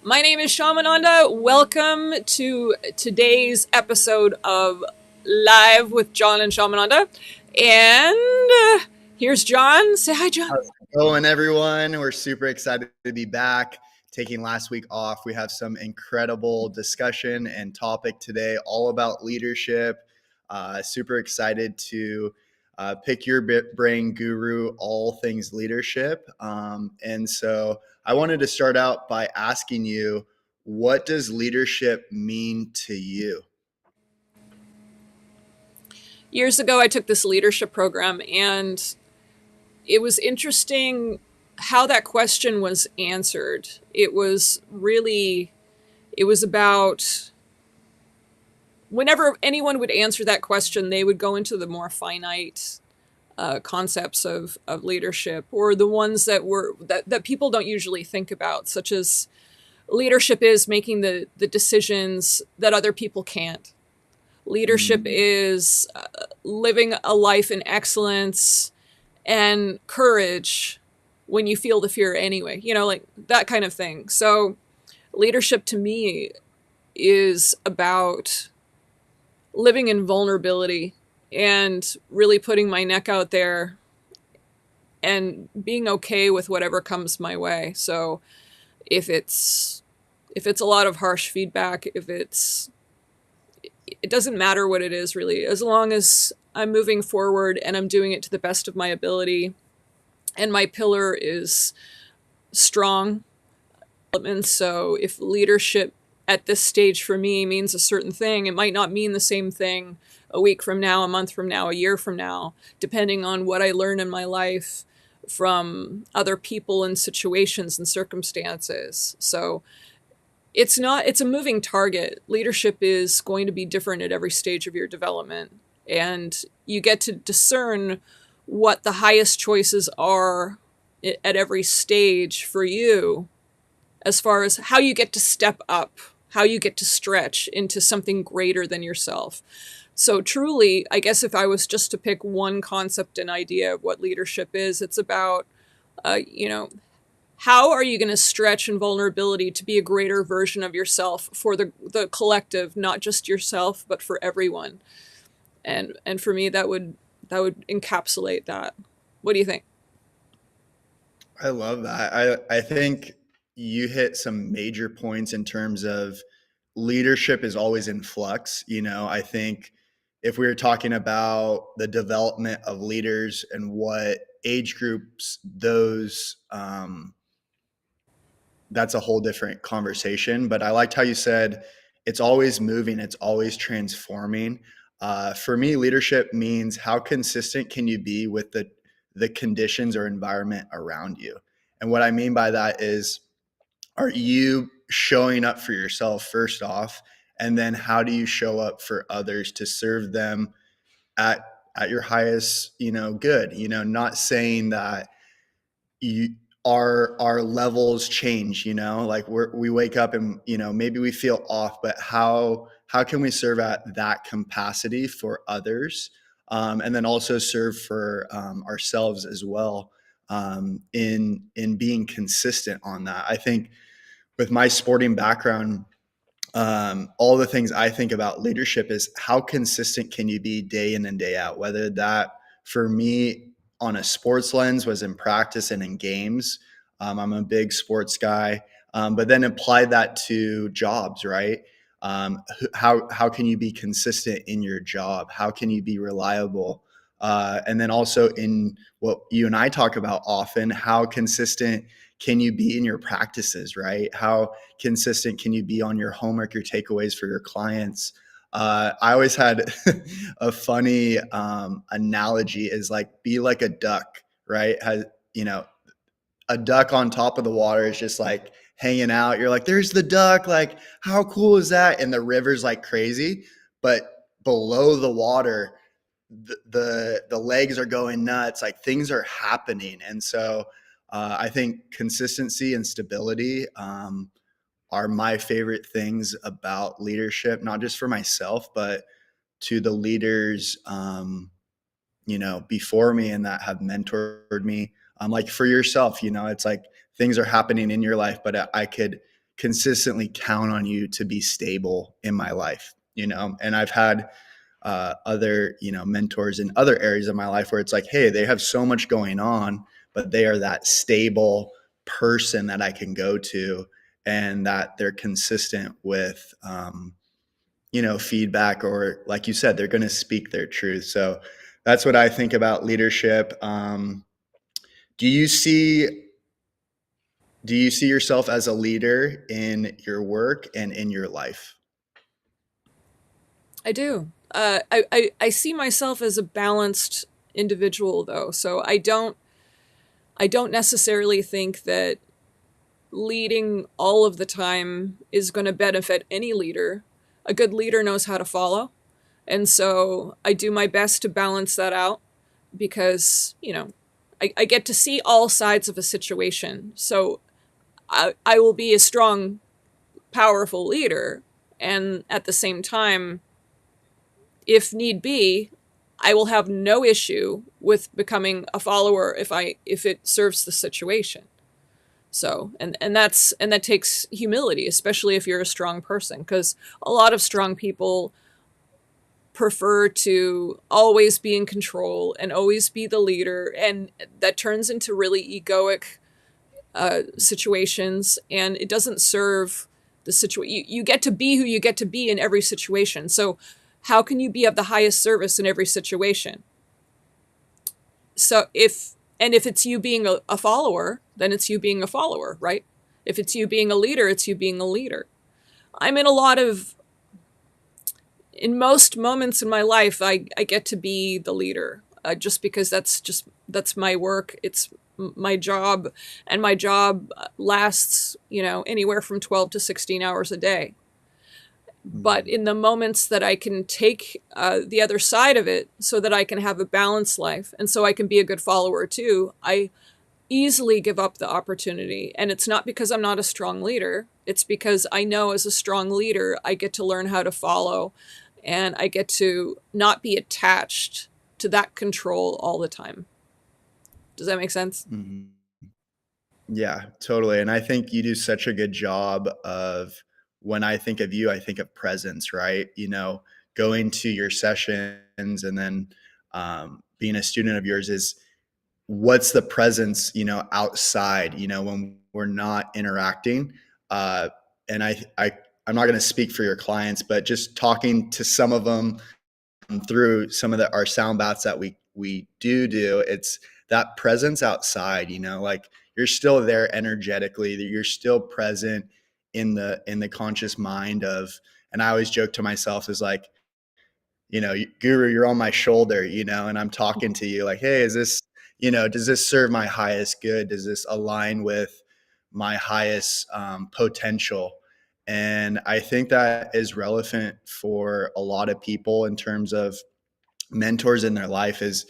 My name is Shamananda. Welcome to today's episode of Live with John and Shamananda. And here's John. Say hi, John. How's it going, everyone? We're super excited to be back. Taking last week off, we have some incredible discussion and topic today, all about leadership. Super excited to pick your brain guru, all things leadership. And so, I wanted to start out by asking you, what does leadership mean to you? Years ago, I took this leadership program, and it was interesting how that question was answered. It was about whenever anyone would answer that question, they would go into the more finite concepts of leadership, or the ones that people don't usually think about, such as leadership is making the decisions that other people can't. Leadership Mm, is living a life in excellence and courage when you feel the fear anyway, like that kind of thing. So leadership to me is about living in vulnerability and really putting my neck out there and being okay with whatever comes my way. So if it's if it's a lot of harsh feedback, if it doesn't matter what it is really, as long as I'm moving forward and I'm doing it to the best of my ability and my pillar is strong. So if leadership at this stage for me means a certain thing, it might not mean the same thing a week from now, a month from now, a year from now, depending on what I learn in my life from other people and situations and circumstances. So it's a moving target. Leadership is going to be different at every stage of your development. And you get to discern what the highest choices are at every stage for you, as far as how you get to step up, how you get to stretch into something greater than yourself. So truly, I guess if I was just to pick one concept and idea of what leadership is, it's about, uh, you know, how are you going to stretch in vulnerability to be a greater version of yourself for the collective, not just yourself, but for everyone. And for me, that would encapsulate that. What do you think? I love that. I think you hit some major points in terms of leadership is always in flux. I think if we were talking about the development of leaders and what age groups that's a whole different conversation. But I liked how you said it's always moving, it's always transforming. For me, leadership means how consistent can you be with the conditions or environment around you. And what I mean by that is, are you showing up for yourself first off, and then how do you show up for others to serve them at at your highest good. Not saying that you our levels change, like we wake up and maybe we feel off, but how can we serve at that capacity for others, and then also serve for ourselves as well, in being consistent on that. I think with my sporting background, all the things I think about leadership is how consistent can you be day in and day out, whether that for me on a sports lens was in practice and in games. I'm a big sports guy, but then apply that to jobs, right? How can you be consistent in your job? How can you be reliable? And then also in what you and I talk about often, how consistent can you be in your practices, right? How consistent can you be on your homework, your takeaways for your clients? I always had a funny analogy is like, be like a duck, right? Has, you know, a duck on top of the water is just like hanging out. You're like, there's the duck. Like, how cool is that? And the river's like crazy. But below the water, the legs are going nuts. Like things are happening. And so I think consistency and stability are my favorite things about leadership, not just for myself, but to the leaders, before me and that have mentored me. Like for yourself, it's like things are happening in your life, but I could consistently count on you to be stable in my life, you know? And I've had other, you know, mentors in other areas of my life where it's like, hey, they have so much going on, but they are that stable person that I can go to, and that they're consistent with, you know, feedback, or like you said, they're going to speak their truth. So that's what I think about leadership. Do you see do you see yourself as a leader in your work and in your life? I do. I see myself as a balanced individual, though. So I don't necessarily think that leading all of the time is going to benefit any leader. A good leader knows how to follow. And so I do my best to balance that out because, you know, I get to see all sides of a situation. So I will be a strong, powerful leader. And at the same time, if need be, I will have no issue with becoming a follower if it serves the situation. So, and that takes humility, especially if you're a strong person, because a lot of strong people prefer to always be in control and always be the leader, and that turns into really egoic situations, and it doesn't serve the situation. You get to be who you get to be in every situation. So, how can you be of the highest service in every situation? So if it's you being a follower, then it's you being a follower, right? If it's you being a leader, it's you being a leader. I'm in a lot of in most moments in my life, I get to be the leader, just because that's my work. It's my job, and my job lasts, you know, anywhere from 12 to 16 hours a day. But Mm, in the moments that I can take the other side of it so that I can have a balanced life and so I can be a good follower too, I easily give up the opportunity. And it's not because I'm not a strong leader, it's because I know as a strong leader, I get to learn how to follow, and I get to not be attached to that control all the time. Does that make sense? mhm. Yeah, totally. And I think you do such a good job of, when I think of you, I think of presence, right? You know, going to your sessions and then being a student of yours is, what's the presence, you know, outside, you know, when we're not interacting. Uh, and I'm not going to speak for your clients, but just talking to some of them through some of our sound baths that we do, it's that presence outside, you know, like you're still there energetically, that you're still present in the conscious mind of. And I always joke to myself is like, you know, guru, you're on my shoulder, you know, and I'm talking to you like, hey, is this, you know, does this serve my highest good? Does this align with my highest potential? And I think that is relevant for a lot of people in terms of mentors in their life, is,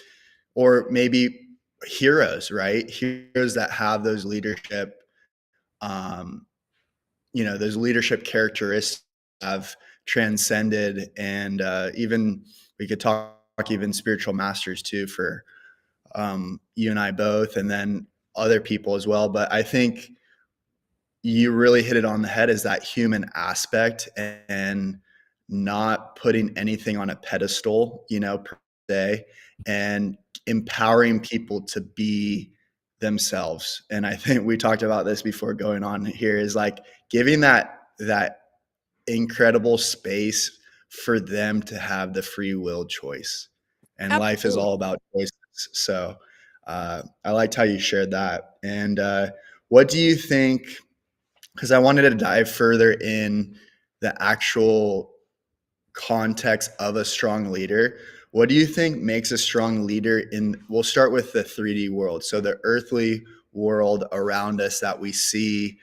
or maybe heroes, right? Heroes that have those leadership, um, you know, those leadership characteristics have transcended. And even we could talk even spiritual masters too, for you and I both, and then other people as well. But I think you really hit it on the head, is that human aspect, and not putting anything on a pedestal, you know, per se, and empowering people to be themselves. And I think we talked about this before going on here, is like giving that incredible space for them to have the free will choice. And life is Absolutely. all about choices. So I liked how you shared that. And what do you think, because I wanted to dive further in the actual context of a strong leader. What do you think makes a strong leader in, we'll start with the 3D world. So the earthly world around us that we see,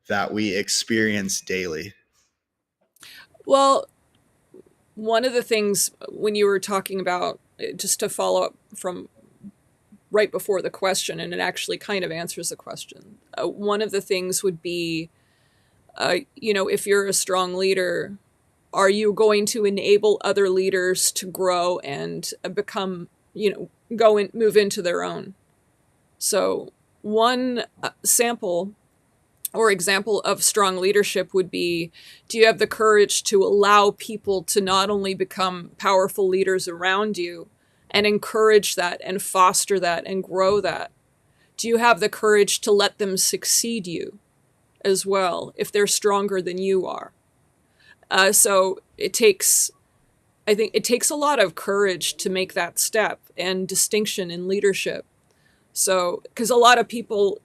that we experience daily. Well, one of the things when you were talking about, just to follow up from right before the question, and it actually kind of answers the question. One of the things would be, you know, if you're a strong leader, are you going to enable other leaders to grow and become, you know, go and move into their own? So, one sample or example of strong leadership would be, do you have the courage to allow people to not only become powerful leaders around you and encourage that and foster that and grow that? Do you have the courage to let them succeed you as well if they're stronger than you are? So it takes, I think it takes a lot of courage to make that step and distinction in leadership. So, because a lot of people,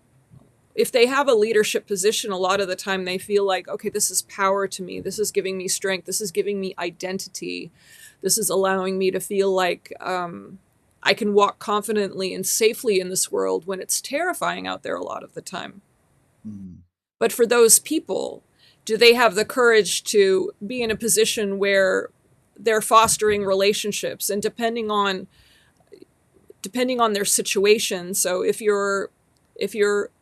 if they have a leadership position, a lot of the time they feel like, okay, this is power to me. This is giving me strength. This is giving me identity. This is allowing me to feel like I can walk confidently and safely in this world when it's terrifying out there a lot of the time. Mm. But for those people, do they have the courage to be in a position where they're fostering relationships, and depending on their situation? So if you're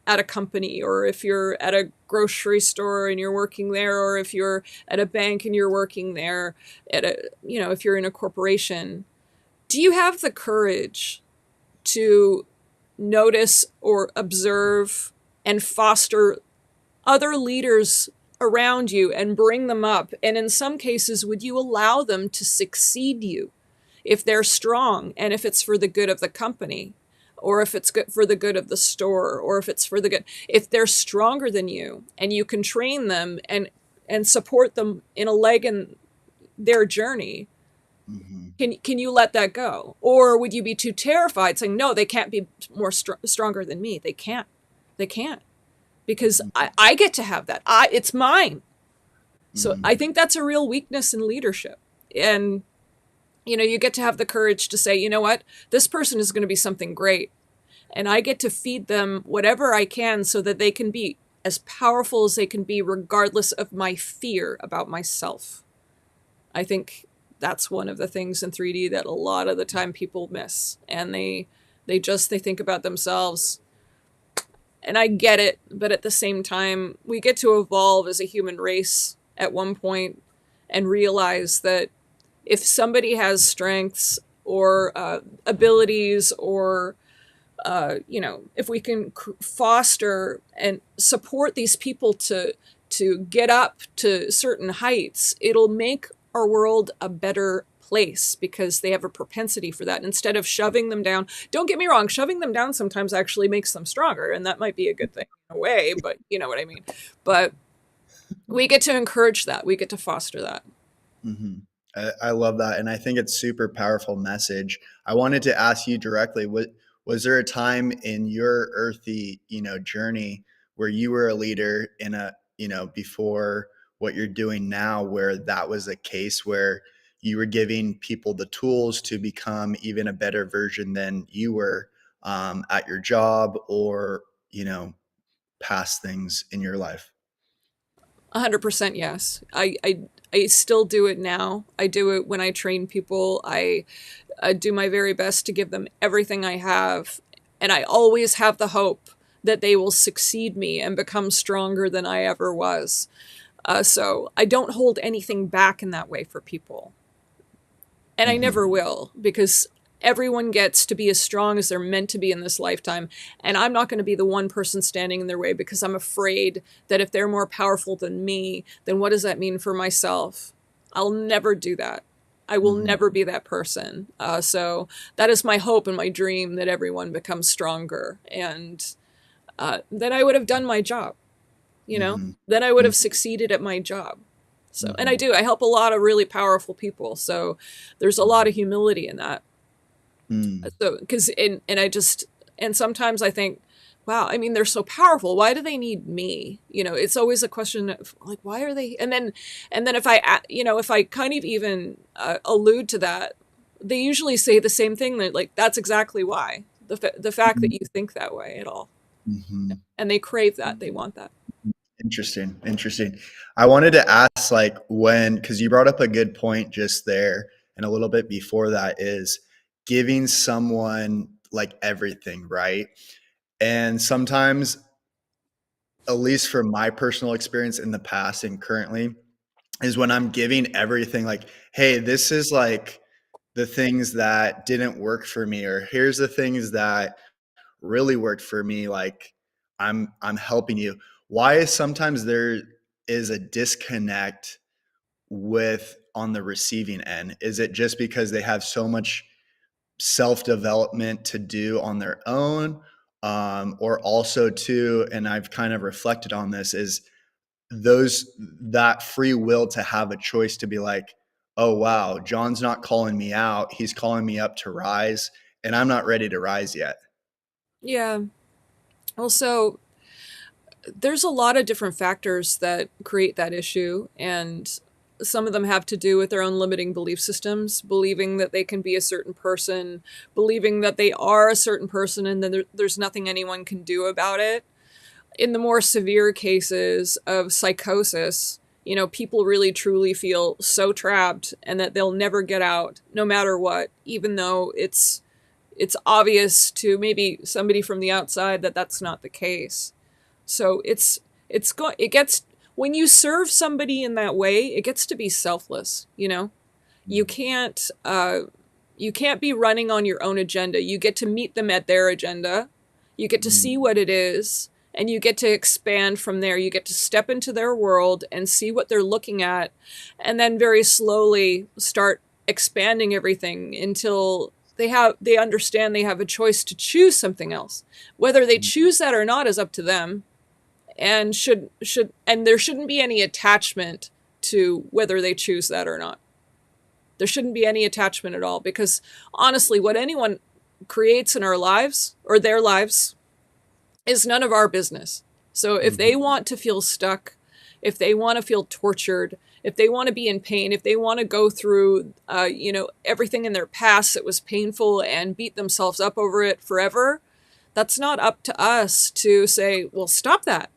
at a company, or if you're at a grocery store and you're working there, or if you're at a bank and you're working there, at a, you know, if you're in a corporation, do you have the courage to notice or observe and foster other leaders around you and bring them up? And in some cases, would you allow them to succeed you if they're strong, and if it's for the good of the company, or if it's good for the good of the store, or if it's for the good, if they're stronger than you and you can train them and support them in a leg in their journey, Mm-hmm. can you let that go? Or would you be too terrified saying, no, they can't be more stronger than me? They can't, because I get to have that. It's mine. So Mm-hmm. I think that's a real weakness in leadership. And you know, you get to have the courage to say, you know what, this person is going to be something great, and I get to feed them whatever I can so that they can be as powerful as they can be, regardless of my fear about myself. I think that's one of the things in 3D that a lot of the time people miss, and they think about themselves. And I get it, but at the same time, we get to evolve as a human race at one point and realize that if somebody has strengths or abilities, or you know, if we can foster and support these people to get up to certain heights, it'll make our world a better place, because they have a propensity for that. Instead of shoving them down, don't get me wrong, shoving them down sometimes actually makes them stronger, and that might be a good thing in a way, but you know what I mean. But we get to encourage that, we get to foster that. Mm-hmm. I love that, and I think it's super powerful message. I wanted to ask you directly: was there a time in your earthy, journey where you were a leader in a, before what you're doing now, where that was a case where you were giving people the tools to become even a better version than you were at your job, or past things in your life? 100% yes. I still do it now. I do it when I train people. I do my very best to give them everything I have, and I always have the hope that they will succeed me and become stronger than I ever was. So I don't hold anything back in that way for people, and I Mm-hmm. never will, because everyone gets to be as strong as they're meant to be in this lifetime, and I'm not going to be the one person standing in their way, because I'm afraid that if they're more powerful than me, then what does that mean for myself? I'll never do that. I will Mm-hmm. never be that person. So that is my hope and my dream, that everyone becomes stronger, and then I would have done my job. You know, Mm-hmm. then I would have succeeded at my job. So, and I Mm-hmm. do. I help a lot of really powerful people. So there's a lot of humility in that. Mm-hmm. So because and I just, and sometimes I think, wow, I mean, they're so powerful, why do they need me? You know, it's always a question of like, why are they? And then if if I kind of even allude to that, they usually say the same thing, that like, that's exactly why, the fact that you think that way at all, Mm-hmm. and they crave that, they want that. Interesting. Interesting. I wanted to ask, like, because you brought up a good point just there, and a little bit before that is giving someone like everything, right? And sometimes, at least from my personal experience in the past and currently, is when I'm giving everything, like, hey, this is like the things that didn't work for me, or here's the things that really worked for me. Like, I'm helping you. why is sometimes there is a disconnect with on the receiving end? Is it just because they have so much self development to do on their own? Or also too, and I've kind of reflected on this, is those that free will to have a choice to be like, oh wow, John's not calling me out, he's calling me up to rise, and I'm not ready to rise yet. Yeah. Also, there's a lot of different factors that create that issue, and some of them have to do with their own limiting belief systems, believing that they can be a certain person, believing that they are a certain person, and then there's nothing anyone can do about it. In the more severe cases of psychosis, people really truly feel so trapped and that they'll never get out no matter what, even though it's obvious to maybe somebody from the outside that that's not the case. So it gets, when you serve somebody in that way, it gets to be selfless. You can't you can't be running on your own agenda. You get to meet them at their agenda. You get to see Mm-hmm. what it is, and you get to expand from there. You get to step into their world and see what they're looking at, and then very slowly start expanding everything until they understand they have a choice to choose something else. Whether they choose that or not is up to them, and and there shouldn't be any attachment to whether they choose that or not. There shouldn't be any attachment at all, because honestly, what anyone creates in our lives or their lives is none of our business. So if they Mm-hmm. want to feel stuck, if they want to feel tortured, if they want to be in pain, if they want to go through, everything in their past that was painful and beat themselves up over it forever, that's not up to us to say, well, stop that,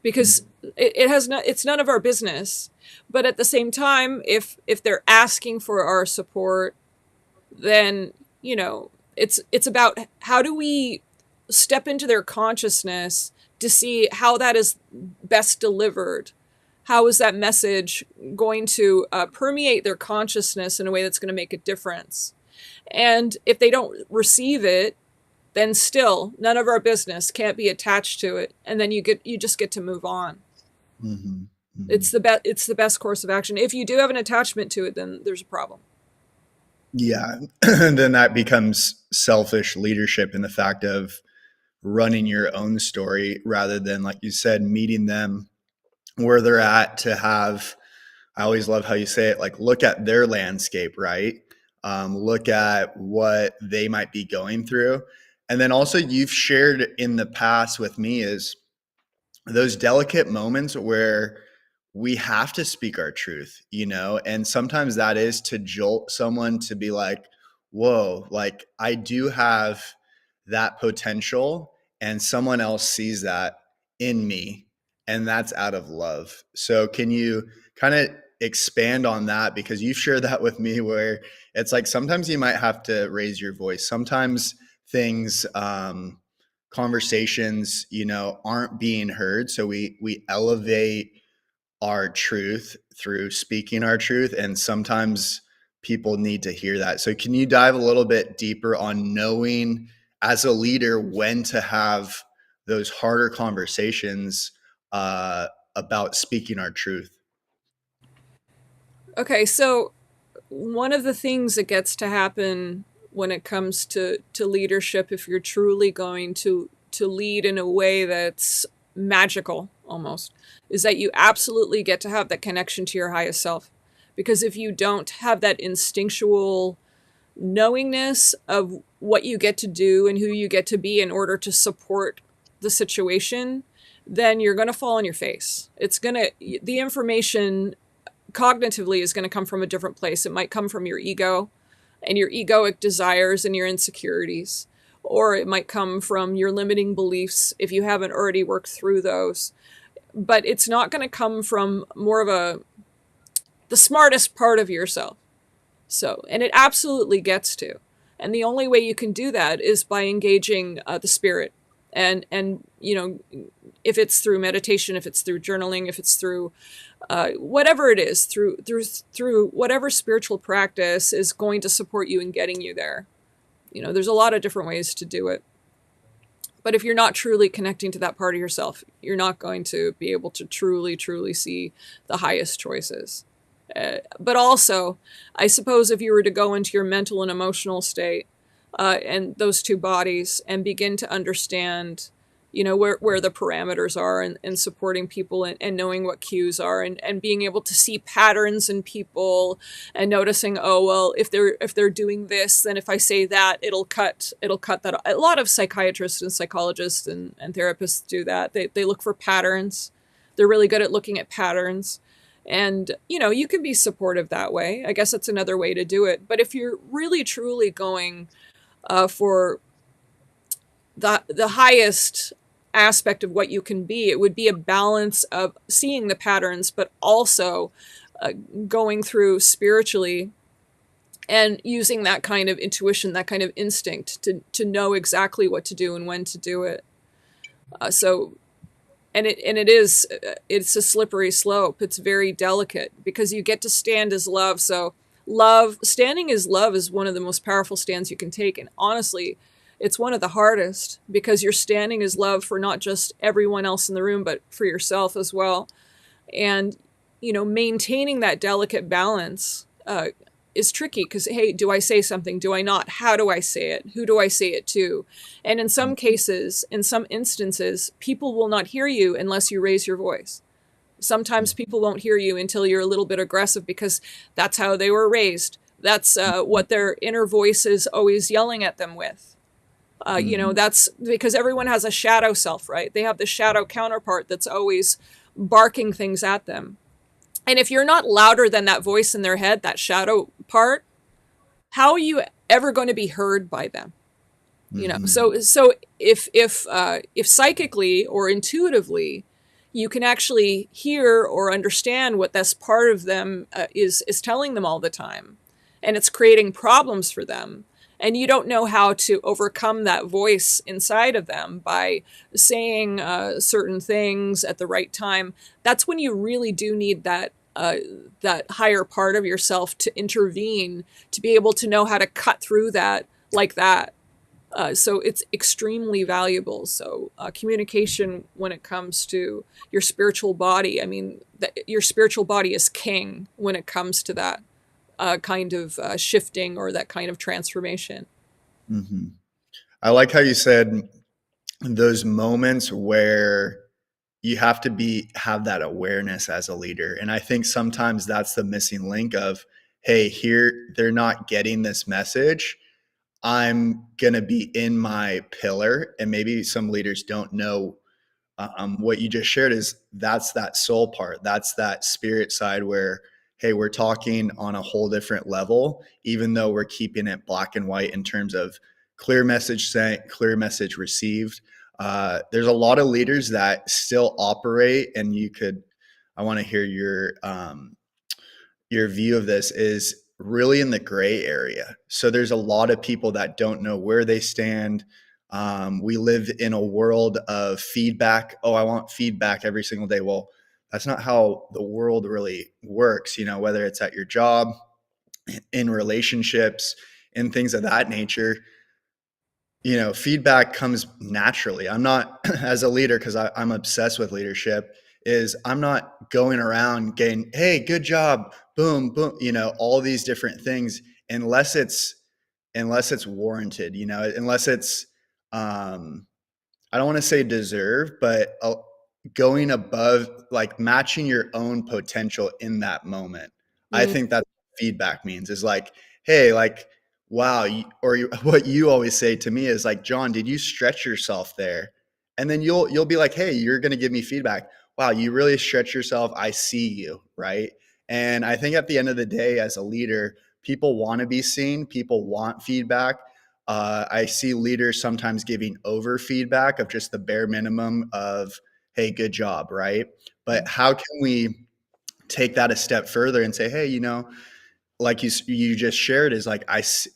because it's none of our business. But at the same time, if they're asking for our support, then it's about how do we step into their consciousness to see how that is best delivered. How is that message going to permeate their consciousness in a way that's going to make a difference? And if they don't receive it, then still none of our business, can't be attached to it, and then you just get to move on. Mm-hmm. Mm-hmm. It's the best course of action. If you do have an attachment to it, then there's a problem. Yeah. Then that becomes selfish leadership in the fact of running your own story rather than, like you said, meeting them where they're at to have, I always love how you say it, like look at their landscape, right? Look at what they might be going through. And then also, you've shared in the past with me is those delicate moments where we have to speak our truth, and sometimes that is to jolt someone to be like, whoa, like I do have that potential, and someone else sees that in me, and that's out of love. So, can you kind of expand on that? Because you've shared that with me where it's like sometimes you might have to raise your voice. Sometimes things, conversations, aren't being heard. So we elevate our truth through speaking our truth, and sometimes people need to hear that. So can you dive a little bit deeper on knowing as a leader when to have those harder conversations about speaking our truth? Okay, so one of the things that gets to happen when it comes to leadership, if you're truly going to lead in a way that's magical almost, is that you absolutely get to have that connection to your highest self. Because if you don't have that instinctual knowingness of what you get to do and who you get to be in order to support the situation, then you're going to fall on your face. The information cognitively is going to come from a different place. It might come from your ego and your egoic desires and your insecurities, or it might come from your limiting beliefs if you haven't already worked through those. But it's not going to come from more of the smartest part of yourself. So, and it absolutely gets to. And the only way you can do that is by engaging the spirit. And if it's through meditation, if it's through journaling, if it's through whatever it is, through whatever spiritual practice is going to support you in getting you there. There's a lot of different ways to do it. But if you're not truly connecting to that part of yourself, you're not going to be able to truly, truly see the highest choices. But also, I suppose if you were to go into your mental and emotional state and those two bodies and begin to understand, where the parameters are, and supporting people, and knowing what cues are, and being able to see patterns in people, and noticing, oh well, if they're doing this, then if I say that, it'll cut that. A lot of psychiatrists and psychologists and therapists do that. They look for patterns. They're really good at looking at patterns. And you can be supportive that way. I guess that's another way to do it. But if you're really truly going for the highest aspect of what you can be, it would be a balance of seeing the patterns, but also going through spiritually and using that kind of intuition, that kind of instinct to know exactly what to do and when to do it. So it's a slippery slope. It's very delicate because you get to stand as love. So standing as love is one of the most powerful stands you can take. And honestly, it's one of the hardest because you're standing as love for not just everyone else in the room, but for yourself as well. And, maintaining that delicate balance is tricky because, hey, do I say something? Do I not? How do I say it? Who do I say it to? And in some cases, in some instances, people will not hear you unless you raise your voice. Sometimes people won't hear you until you're a little bit aggressive because that's how they were raised. That's what their inner voice is always yelling at them with. Mhm. That's because everyone has a shadow self, right? They have the shadow counterpart that's always barking things at them. And if you're not louder than that voice in their head, that shadow part, how are you ever going to be heard by them? Mhm. So if psychically or intuitively you can actually hear or understand what this part of them is telling them all the time, and it's creating problems for them, and you don't know how to overcome that voice inside of them by saying certain things at the right time, that's when you really do need that higher part of yourself to intervene, to be able to know how to cut through that like that. So it's extremely valuable. So communication when it comes to your spiritual body, I mean, your spiritual body is king when it comes to that kind of shifting or that kind of transformation. Mhm. I like how you said those moments where you have to have that awareness as a leader. And I think sometimes that's the missing link of, hey, here they're not getting this message. I'm going to be in my pillar. And maybe some leaders don't know what you just shared is that's that soul part. That's that spirit side where, hey, we're talking on a whole different level, even though we're keeping it black and white in terms of clear message sent, clear message received. There's a lot of leaders that still operate, and I want to hear your view of this is really in the gray area. So there's a lot of people that don't know where they stand. We live in a world of feedback. Oh, I want feedback every single day. Well, that's not how the world really works, whether it's at your job, in relationships, and things of that nature. Feedback comes naturally. I'm not, as a leader, because I'm obsessed with leadership, is I'm not going around getting, hey, good job, boom, boom, all these different things, unless it's warranted, unless it's, I don't want to say deserve, but going above, like matching your own potential in that moment. I Mm, think that's what feedback means is like, hey, like, wow, what you always say to me is like, John, did you stretch yourself there? And then you'll be like, hey, you're going to give me feedback. Wow, you really stretch yourself. I see you, right? And I think at the end of the day, as a leader, people want to be seen. People want feedback. I see leaders sometimes giving over feedback of just the bare minimum of, hey, good job, right? But how can we take that a step further and say, hey, like you just shared is like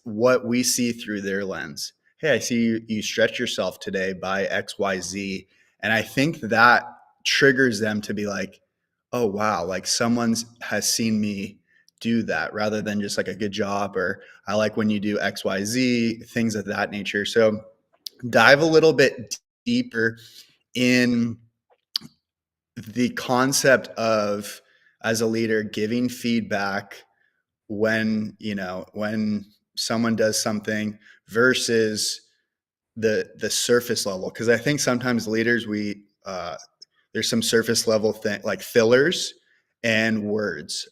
what we see through their lens. Hey, I see you stretch yourself today by XYZ. And I think that triggers them to be like, oh wow, like someone's has seen me do that rather than just like a good job or I like when you do XYZ, things of that nature. So dive a little bit deeper in the concept of, as a leader, giving feedback when, when someone does something versus the surface level. Because I think sometimes leaders, we there's some surface level thing like fillers and words.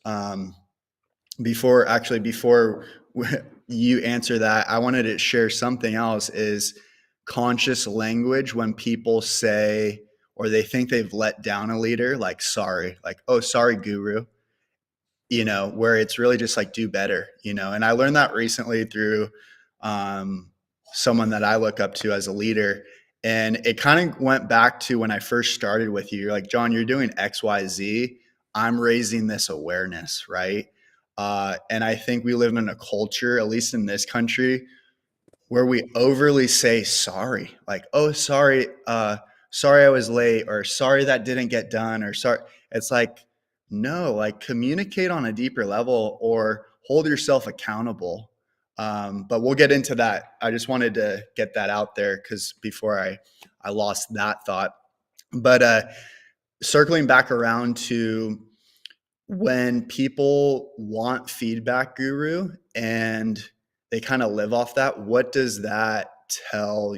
Before you answer that, I wanted to share something else, is conscious language. When people say, or they think they've let down a leader, like sorry, like, oh, sorry, guru, where it's really just like, do better, and I learned that recently through um, someone that I look up to as a leader. And it kind of went back to when I first started with you. You're like, John, you're doing XYZ. I'm raising this awareness, right? And I think we live in a culture, at least in this country, where we overly say sorry, like, oh, sorry, sorry I was late, or sorry that didn't get done, or sorry. It's like, no, like, communicate on a deeper level or hold yourself accountable. But we'll get into that. I just wanted to get that out there because before I lost that thought. But circling back around to when people want feedback, guru, and they kind of live off that, what does that tell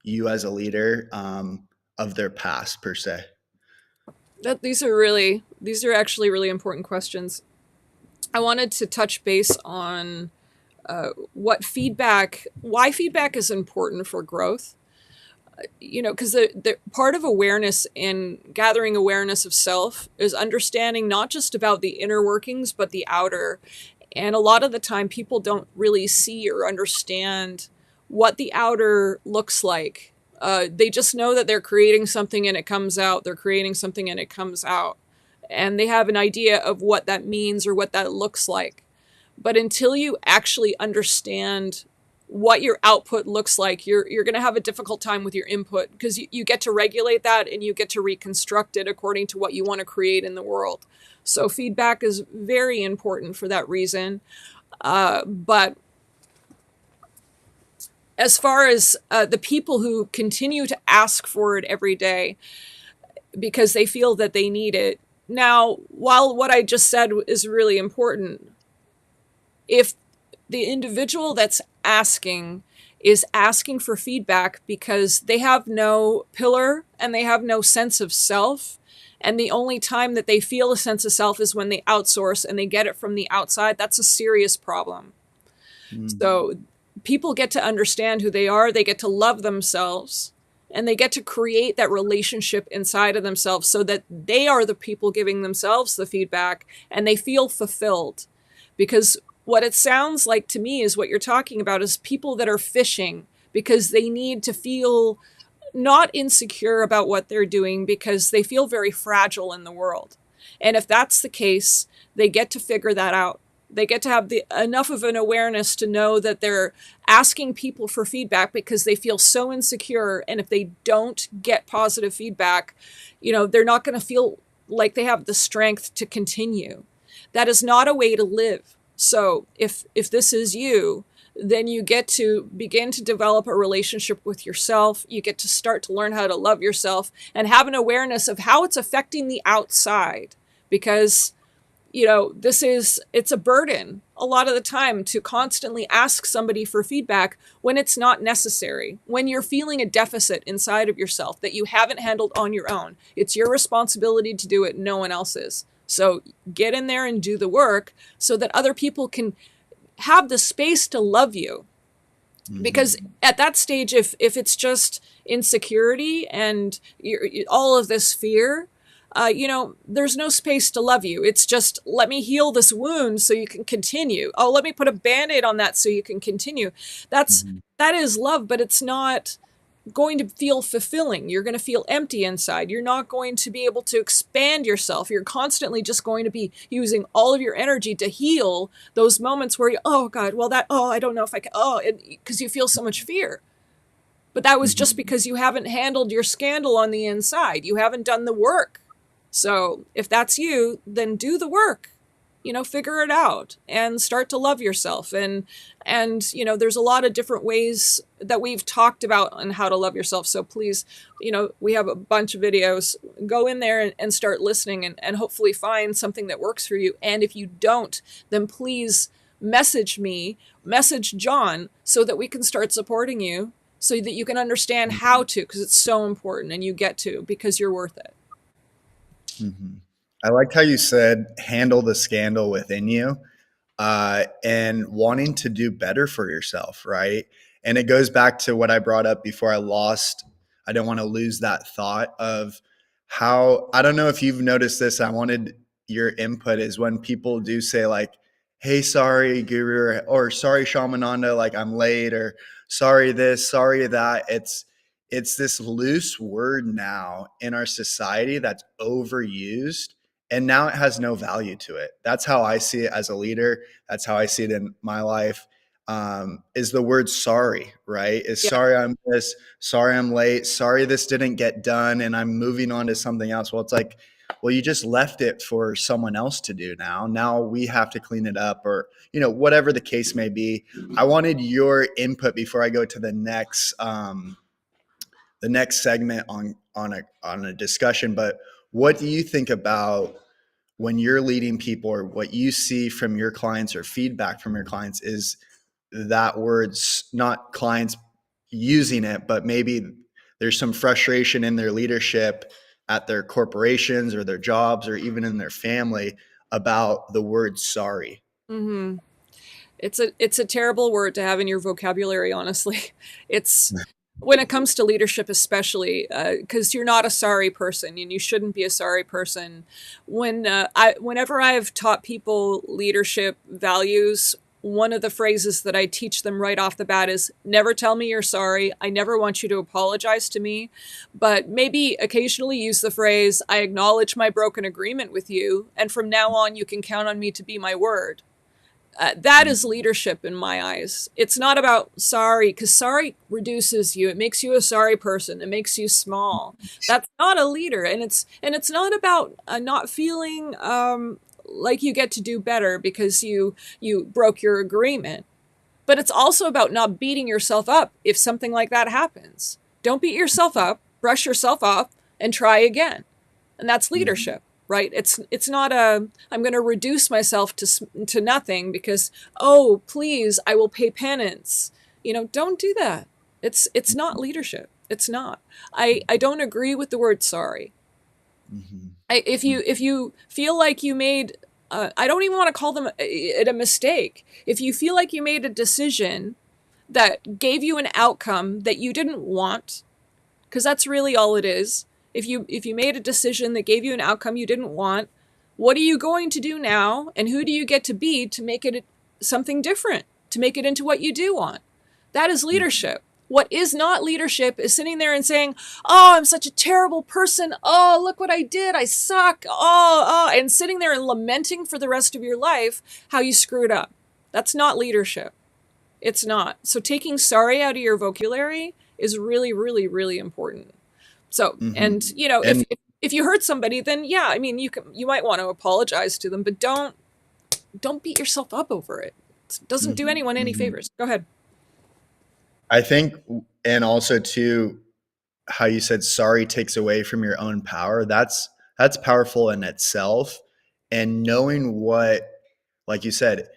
you as a leader, of their past per se? These are actually really important questions. I wanted to touch base on why feedback is important for growth. Because the part of awareness and gathering awareness of self is understanding not just about the inner workings, but the outer. And a lot of the time, people don't really see or understand what the outer looks like. They just know that they're creating something and it comes out. They're creating something and it comes out. And they have an idea of what that means or what that looks like. But until you actually understand what your output looks like, you're going to have a difficult time with your input, because you get to regulate that and you get to reconstruct it according to what you want to create in the world. So feedback is very important for that reason. But as far as the people who continue to ask for it every day because they feel that they need it, now, while what I just said is really important, if the individual that's asking is asking for feedback because they have no pillar and they have no sense of self, and the only time that they feel a sense of self is when they outsource and they get it from the outside, that's a serious problem. So people get to understand who they are, they get to love themselves, and they get to create that relationship inside of themselves so that they are the people giving themselves the feedback and they feel fulfilled. Because what it sounds like to me is what you're talking about is people that are fishing because they need to feel not insecure about what they're doing because they feel very fragile in the world. And if that's the case, they get to figure that out. They get to have enough of an awareness to know that they're asking people for feedback because they feel so insecure. And if they don't get positive feedback, they're not going to feel like they have the strength to continue. That is not a way to live. So if this is you, then you get to begin to develop a relationship with yourself. You get to start to learn how to love yourself and have an awareness of how it's affecting the outside. Because, it's a burden a lot of the time to constantly ask somebody for feedback when it's not necessary. When you're feeling a deficit inside of yourself that you haven't handled on your own, it's your responsibility to do it, no one else's. So get in there and do the work so that other people can have the space to love you. Because at that stage, if it's just insecurity and all of this fear, there's no space to love you. It's just, let me heal this wound so you can continue. Oh, let me put a Band-Aid on that so you can continue. That is love, but it's not going to feel fulfilling. You're going to feel empty inside. You're not going to be able to expand yourself. You're constantly just going to be using all of your energy to heal those moments where oh God, well I don't know if I can, because you feel so much fear. But that was just because you haven't handled your scandal on the inside. You haven't done the work. So if that's you, then do the work. figure it out and start to love yourself. And there's a lot of different ways that we've talked about on how to love yourself. So please, we have a bunch of videos. Go in there and start listening, and hopefully find something that works for you. And if you don't, then please message me, message John, so that we can start supporting you, so that you can understand how to, because it's so important, and you get to, because you're worth it. Mm-hmm. I liked how you said handle the scandal within you, and wanting to do better for yourself, right? And it goes back to what I brought up before I don't want to lose that thought of how, I don't know if you've noticed this. I wanted your input is when people do say, like, hey, sorry, Guru, or sorry, Shamananda, like I'm late, or sorry this, sorry that. It's this loose word now in our society that's overused, and now it has no value to it. That's how I see it as a leader. That's how I see it in my life. Is the word sorry, right? Is Yeah. sorry I'm this, sorry I'm late, sorry this didn't get done, and I'm moving on to something else. Well, it's like, well, you just left it for someone else to do now. Now we have to clean it up, or whatever the case may be. I wanted your input before I go to the next segment on a discussion. But what do you think about when you're leading people, or what you see from your clients or feedback from your clients, is that words, not clients using it, but maybe there's some frustration in their leadership at their corporations or their jobs or even in their family about the word sorry. Mm-hmm. It's a terrible word to have in your vocabulary, honestly. It's When it comes to leadership, especially, because you're not a sorry person, and you shouldn't be a sorry person. Whenever I've taught people leadership values, one of the phrases that I teach them right off the bat is, never tell me you're sorry. I never want you to apologize to me, but maybe occasionally use the phrase, I acknowledge my broken agreement with you, and from now on you can count on me to be my word. That is leadership in my eyes. It's not about sorry, because sorry reduces you. It makes you a sorry person. It makes you small. That's not a leader, and it's not about not feeling like you get to do better because you broke your agreement. But it's also about not beating yourself up if something like that happens. Don't beat yourself up. Brush yourself off and try again. And that's leadership, right? It's not a I'm going to reduce myself to nothing because, oh, please, I will pay penance. Don't do that. It's not leadership. It's not. I don't agree with the word sorry. Mm-hmm. If you feel like you made I don't even want to call it a mistake. If you feel like you made a decision that gave you an outcome that you didn't want, because that's really all it is. If you made a decision that gave you an outcome you didn't want, what are you going to do now, and who do you get to be to make it something different, to make it into what you do want? That is leadership. What is not leadership is sitting there and saying, oh, I'm such a terrible person. Oh, look what I did. I suck. Oh, and sitting there and lamenting for the rest of your life how you screwed up. That's not leadership. It's not. So taking sorry out of your vocabulary is really, really, really important. So, Mm-hmm. and And if you hurt somebody, then yeah, I mean, you might want to apologize to them, but don't beat yourself up over it. It doesn't do mm-hmm, anyone any mm-hmm. favors. Go ahead. I think, and also too, how you said sorry takes away from your own power. That's powerful in itself. And knowing what, like you said,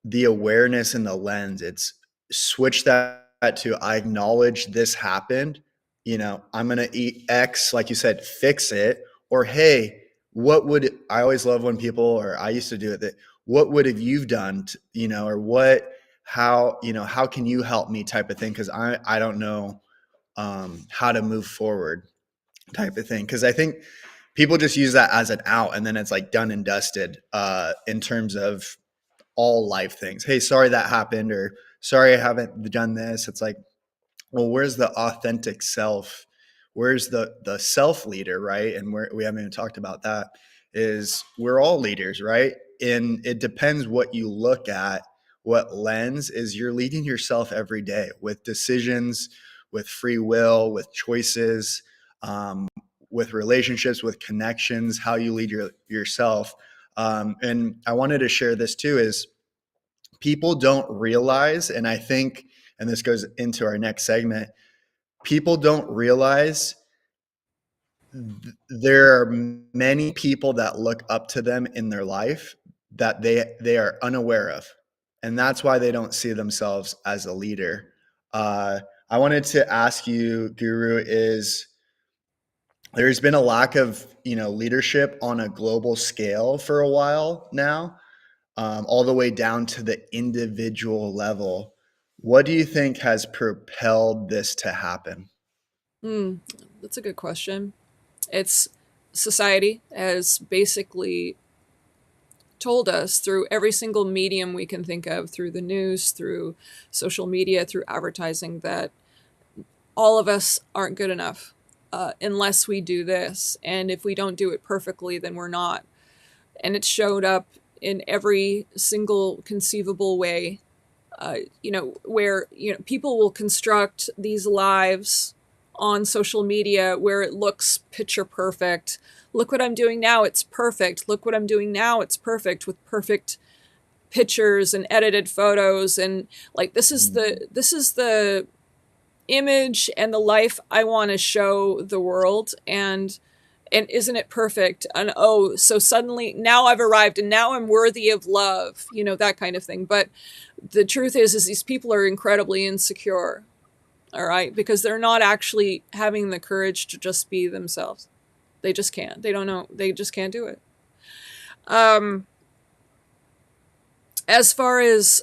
the awareness and the lens, it's switch that to, I acknowledge this happened. I'm going to eat X, like you said, fix it. Or, hey, what would, I always love when people, or I used to do it, that what would have you done, or how can you help me type of thing? Cause I don't know how to move forward type of thing. Cause I think people just use that as an out, and then it's like done and dusted in terms of all life things. Hey, sorry that happened, or sorry I haven't done this. It's like, well, where's the authentic self? Where's the self leader, right? And we haven't even talked about that. Is we're all leaders, right? And it depends what you look at, what lens is you're leading yourself every day with decisions, with free will, with choices, um, with relationships, with connections, how you lead yourself. And I wanted to share this too is people don't realize, and I think, and this goes into our next segment, people don't realize there are many people that look up to them in their life that they are unaware of, and that's why they don't see themselves as a leader. I wanted to ask you, Guru, is there's been a lack of leadership on a global scale for a while now, all the way down to the individual level. What do you think has propelled this to happen? Hmm, that's a good question. It's society has basically told us through every single medium we can think of, through the news, through social media, through advertising, that all of us aren't good enough unless we do this. And if we don't do it perfectly, then we're not. And it showed up in every single conceivable way. Where people will construct these lives on social media where it looks picture perfect. Look what I'm doing now, it's perfect. Look what I'm doing now, it's perfect, with perfect pictures and edited photos. And like, this is the image and the life I want to show the world. And isn't it perfect? And oh, so suddenly now I've arrived and now I'm worthy of love, that kind of thing. But the truth is these people are incredibly insecure, all right, because they're not actually having the courage to just be themselves. They just can't. They don't know. They just can't do it. Um, as far as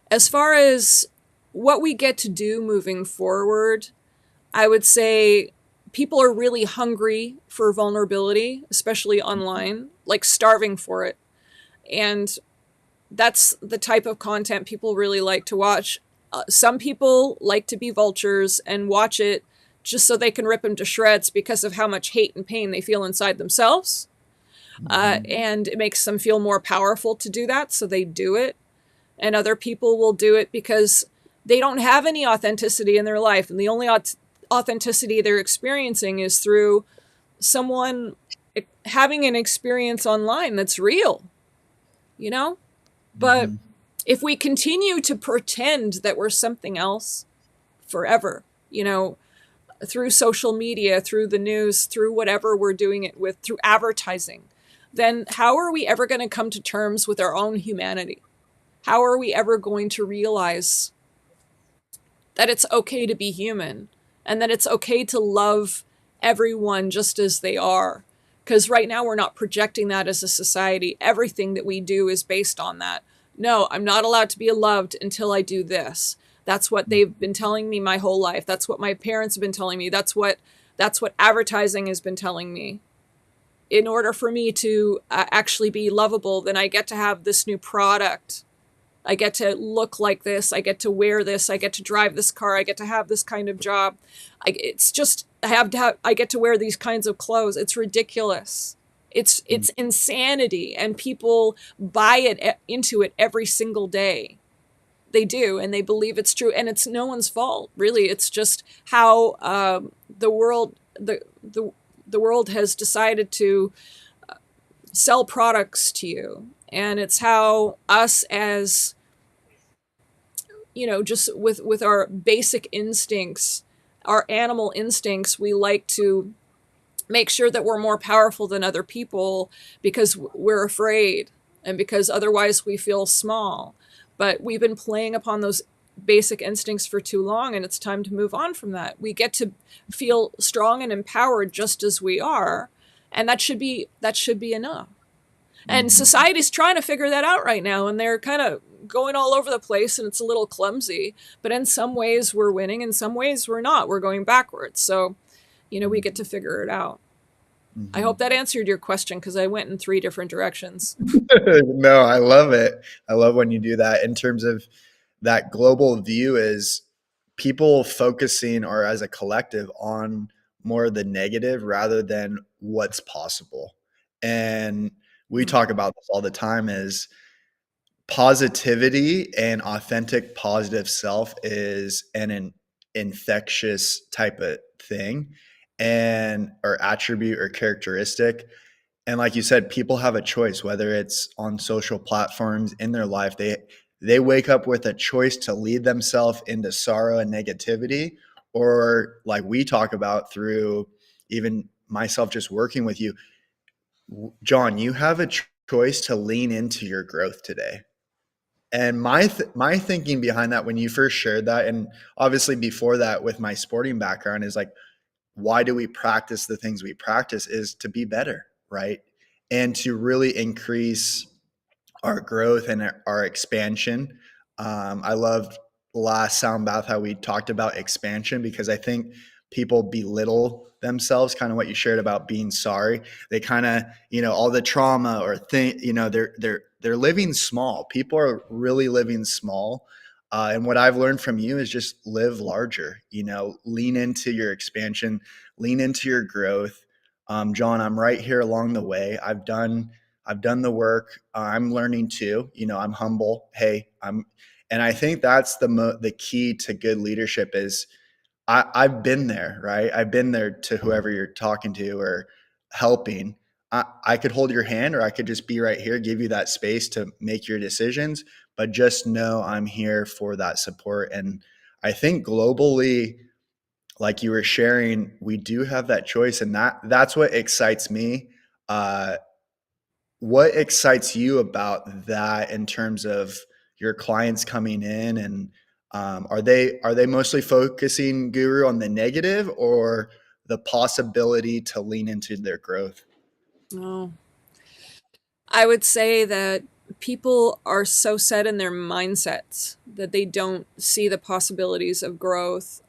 as far as what we get to do moving forward, I would say people are really hungry for vulnerability, especially online, like starving for it. And that's the type of content people really like to watch. Some people like to be vultures and watch it just so they can rip them to shreds because of how much hate and pain they feel inside themselves. Mm-hmm. And it makes them feel more powerful to do that, so they do it. And other people will do it because they don't have any authenticity in their life. And the only authenticity they're experiencing is through someone having an experience online that's real, you know? But Mm-hmm. if we continue to pretend that we're something else forever, through social media, through the news, through whatever we're doing it with, through advertising, then how are we ever going to come to terms with our own humanity? How are we ever going to realize that it's okay to be human and that it's okay to love everyone just as they are? Because right now we're not projecting that as a society. Everything that we do is based on that. No, I'm not allowed to be loved until I do this. That's what they've been telling me my whole life. That's what my parents have been telling me. That's what advertising has been telling me. In order for me to actually be lovable, then I get to have this new product. I get to look like this. I get to wear this. I get to drive this car. I get to have this kind of job. It's just I get to wear these kinds of clothes. It's ridiculous. It's insanity, and people buy it into it every single day. They do, and they believe it's true, and it's no one's fault, really. It's just how the world the world has decided to sell products to you, and it's how us as just with our basic instincts, our animal instincts, we like to make sure that we're more powerful than other people because we're afraid and because otherwise we feel small. But we've been playing upon those basic instincts for too long, and it's time to move on from that. We get to feel strong and empowered just as we are, and that should be enough. And Mm-hmm. society's trying to figure that out right now, and they're kind of going all over the place, and it's a little clumsy. But in some ways, we're winning, in some ways, we're not. We're going backwards. So, we get to figure it out. I Mm-hmm. hope that answered your question because I went in three different directions. No, I love it. I love when you do that in terms of that global view is people focusing or as a collective on more of the negative rather than what's possible. And we Mm. talk about this all the time is positivity and authentic positive self is an infectious type of thing and or attribute or characteristic. And like you said, people have a choice, whether it's on social platforms in their life. They wake up with a choice to lead themselves into sorrow and negativity, or like we talk about through even myself just working with you, John, you have a choice to lean into your growth today. And my thinking behind that when you first shared that, and obviously before that with my sporting background, is like, why do we practice the things we practice? Is to be better, right? And to really increase our growth and our expansion. I loved last sound bath how we talked about expansion, because I think people belittle themselves, kind of what you shared about being sorry. They kind of, all the trauma or think, they're living small. People are really living small. And what I've learned from you is just live larger, lean into your expansion, lean into your growth. John, I'm right here along the way. I've done the work. I'm learning too. I'm humble. Hey, and I think that's the key to good leadership is I've been there, right? I've been there to whoever you're talking to or helping. I could hold your hand, or I could just be right here, give you that space to make your decisions, but just know I'm here for that support. And I think globally, like you were sharing, we do have that choice, and that's what excites me. Uh, what excites you about that in terms of your clients coming in, and are they mostly focusing, Guru, on the negative or the possibility to lean into their growth? Oh, I would say that people are so set in their mindsets that they don't see the possibilities of growth,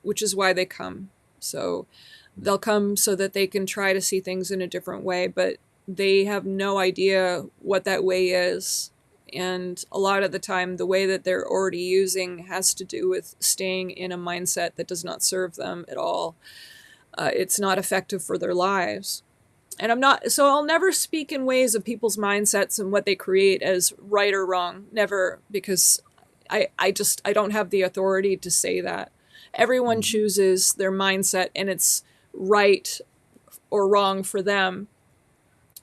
which is why they come. So they'll come so that they can try to see things in a different way, but they have no idea what that way is. And a lot of the time, the way that they're already using has to do with staying in a mindset that does not serve them at all. It's not effective for their lives. And I'll never speak in ways of people's mindsets and what they create as right or wrong. Never, because I don't have the authority to say that. Everyone Mhm. chooses their mindset and it's right or wrong for them.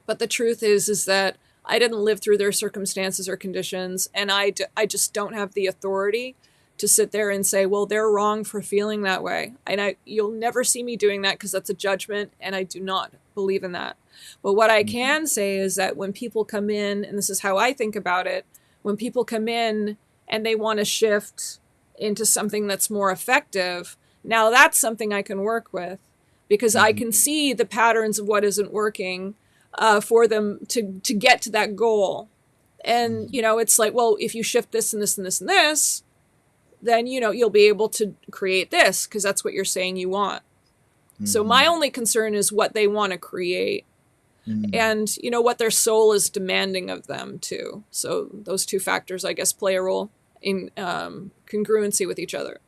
But the truth is that I didn't live through their circumstances or conditions, and I just don't have the authority to sit there and say, well, they're wrong for feeling that way. And you'll never see me doing that because that's a judgment, and I do not believe in that. But what I Mhm. can say is that when people come in, and this is how I think about it, when people come in and they want to shift into something that's more effective, now that's something I can work with because I Mhm. can see the patterns of what isn't working for them to get to that goal. And Mhm. it's like, well, if you shift this and this and this and this, then you'll be able to create this because that's what you're saying you want. So my Mhm. only concern is what they want to create Mhm. and what their soul is demanding of them too. So those two factors, I guess, play a role in congruency with each other.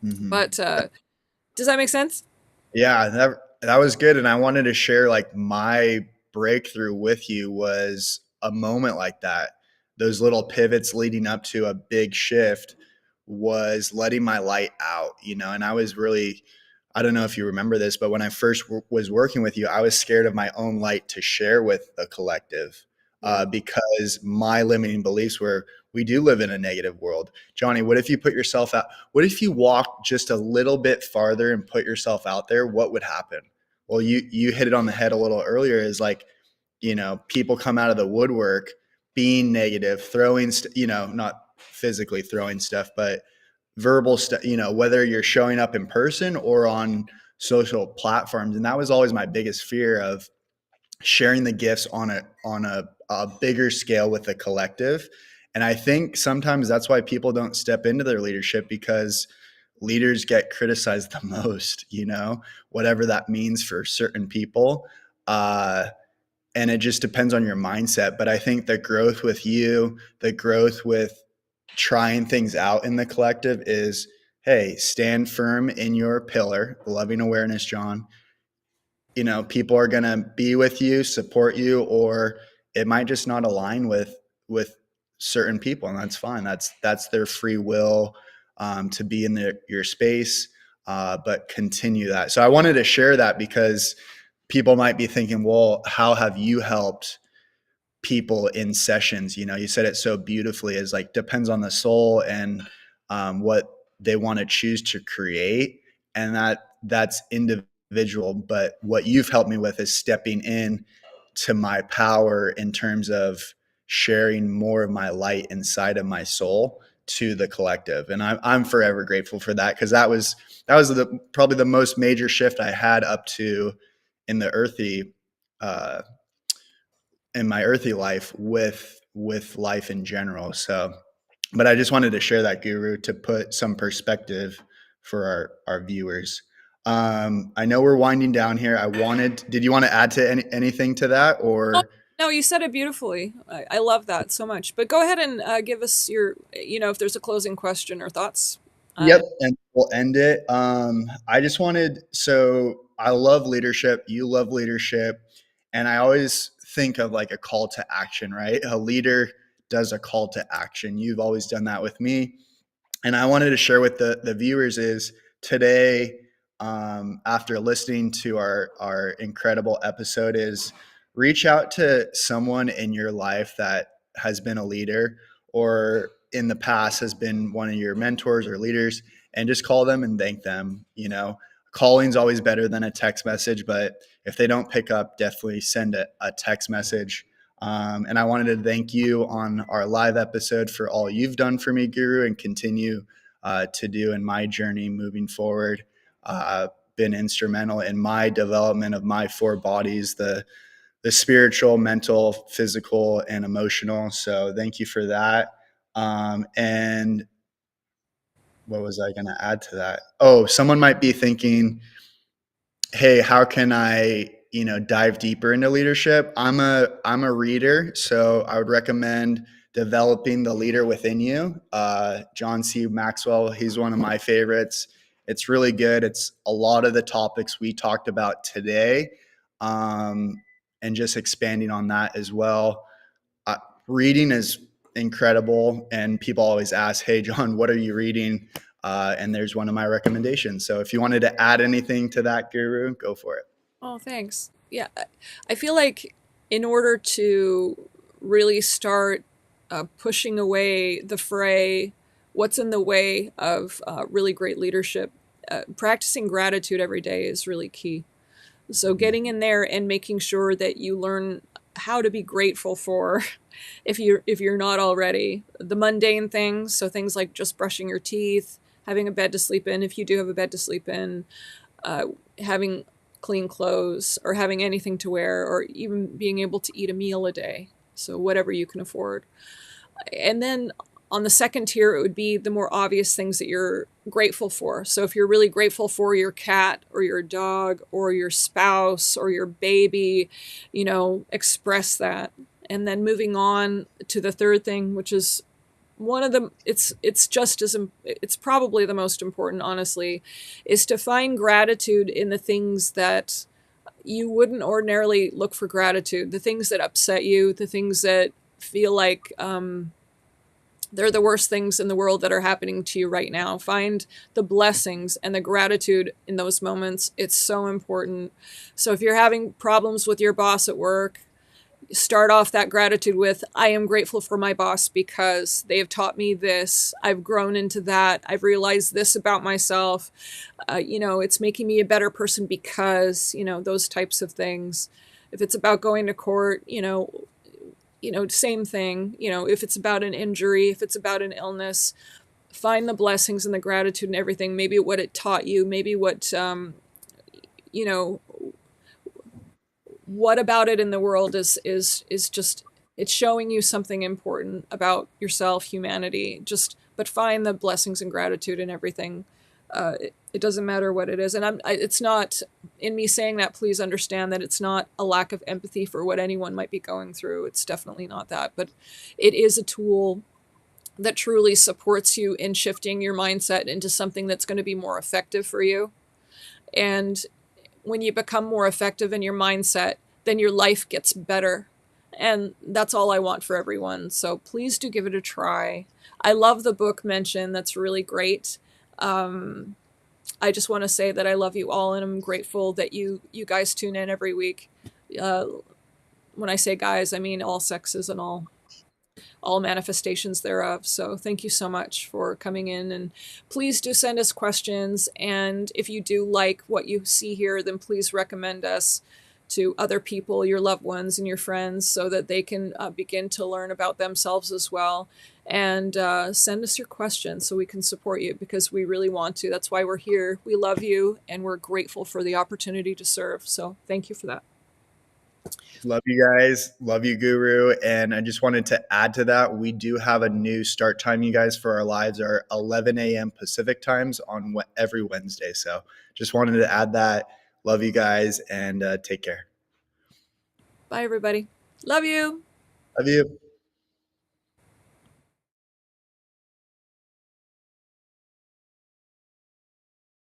Mhm. But does that make sense? Yeah, that was good. And I wanted to share, like, my breakthrough with you was a moment like that. Those little pivots leading up to a big shift was letting my light out, and I was really, I don't know if you remember this, but when I first was working with you, I was scared of my own light to share with the collective, Yeah. because my limiting beliefs were, we do live in a negative world. Johnny, what if you put yourself out? What if you walk just a little bit farther and put yourself out there? What would happen? Well, you hit it on the head a little earlier. Is like, people come out of the woodwork being negative, throwing, not physically throwing stuff, but verbal stuff. Whether you're showing up in person or on social platforms, and that was always my biggest fear of sharing the gifts on a bigger scale with the collective. And I think sometimes that's why people don't step into their leadership, because leaders get criticized the most, whatever that means for certain people. And it just depends on your mindset. But I think the growth with you, the growth with trying things out in the collective is, hey, stand firm in your pillar, loving awareness, John. People are going to be with you, support you, or it might just not align with certain people, and that's fine. That's their free will, to be in your space, but continue that. So I wanted to share that because people might be thinking, well, how have you helped people in sessions? You know, you said it so beautifully, is like depends on the soul and what they want to choose to create, and that's individual. But what you've helped me with is stepping in to my power in terms of sharing more of my light inside of my soul to the collective, and I'm forever grateful for that, because that was probably the most major shift I had up to in the earthy uh, in my earthy life with life in general. So, but I just wanted to share that, Guru, to put some perspective for our viewers. I know we're winding down here. Did you want to add to anything to that, No, or? no, you said it beautifully. I love that so much. But go ahead and give us your, if there's a closing question or thoughts on Yep, it. and we'll end it. I just wanted, so I love leadership. You love leadership, and I always think of like a call to action, right? A leader does a call to action. You've always done that with me, and I wanted to share with the viewers is today, after listening to our incredible episode, is reach out to someone in your life that has been a leader or in the past has been one of your mentors or leaders, and just call them and thank them. You know, calling's always better than a text message, but if they don't pick up, definitely send a text message. And I wanted to thank you on our live episode for all you've done for me, Guru, and continue to do in my journey moving forward. Been instrumental in my development of my four bodies, the spiritual, mental, physical, and emotional. So thank you for that. And what was I going to add to that? Oh, someone might be thinking, hey, how can I, dive deeper into leadership? I'm a reader, so I would recommend developing the leader within you. John C. Maxwell, he's one of my favorites. It's really good. It's a lot of the topics we talked about today, um, and just expanding on that as well. Uh, Reading is incredible, and people always ask, "Hey, John, what are you reading?" And there's one of my recommendations. So if you wanted to add anything to that, Guru, go for it. Oh, thanks. Yeah, I feel like in order to really start pushing away the fray, what's in the way of really great leadership, practicing gratitude every day is really key. So getting in there and making sure that you learn how to be grateful for, if you're not already, the mundane things. So things like just brushing your teeth, having a bed to sleep in, if you do have a bed to sleep in, uh, having clean clothes, or having anything to wear, or even being able to eat a meal a day. So whatever you can afford. And then on the second tier, it would be the more obvious things that you're grateful for. So if you're really grateful for your cat or your dog or your spouse or your baby, express that. And then moving on to the third thing, which is one of the it's just as it's probably the most important, honestly, is to find gratitude in the things that you wouldn't ordinarily look for gratitude, the things that upset you, the things that feel like they're the worst things in the world that are happening to you right now. Find the blessings and the gratitude in those moments. It's so important. So if you're having problems with your boss at work, start off that gratitude with, I am grateful for my boss because they have taught me this. I've grown into that. I've realized this about myself. It's making me a better person because, those types of things. If it's about going to court, same thing. If it's about an injury, if it's about an illness, find the blessings and the gratitude and everything. Maybe what it taught you, maybe you know, what about it in the world is just, it's showing you something important about yourself, humanity. But find the blessings and gratitude in everything. It doesn't matter what it is, and it's not, in me saying that, please understand that it's not a lack of empathy for what anyone might be going through. It's definitely not that, but it is a tool that truly supports you in shifting your mindset into something that's going to be more effective for you. And when you become more effective in your mindset, then your life gets better. And that's all I want for everyone. So please do give it a try. I love the book mentioned. That's really great. Um, I just want to say that I love you all, and I'm grateful that you guys tune in every week. Uh, when I say guys, I mean all sexes and all manifestations thereof. So thank you so much for coming in, and please do send us questions. And if you do like what you see here, then please recommend us to other people, your loved ones and your friends, so that they can begin to learn about themselves as well. And send us your questions so we can support you, because we really want to. That's why we're here. We love you, and we're grateful for the opportunity to serve. So thank you for that. Love you guys. Love you, Guru. And I just wanted to add to that. We do have a new start time, you guys, for our lives are 11 a.m. Pacific times on every Wednesday. So just wanted to add that. Love you guys and take care. Bye, everybody. Love you. Love you.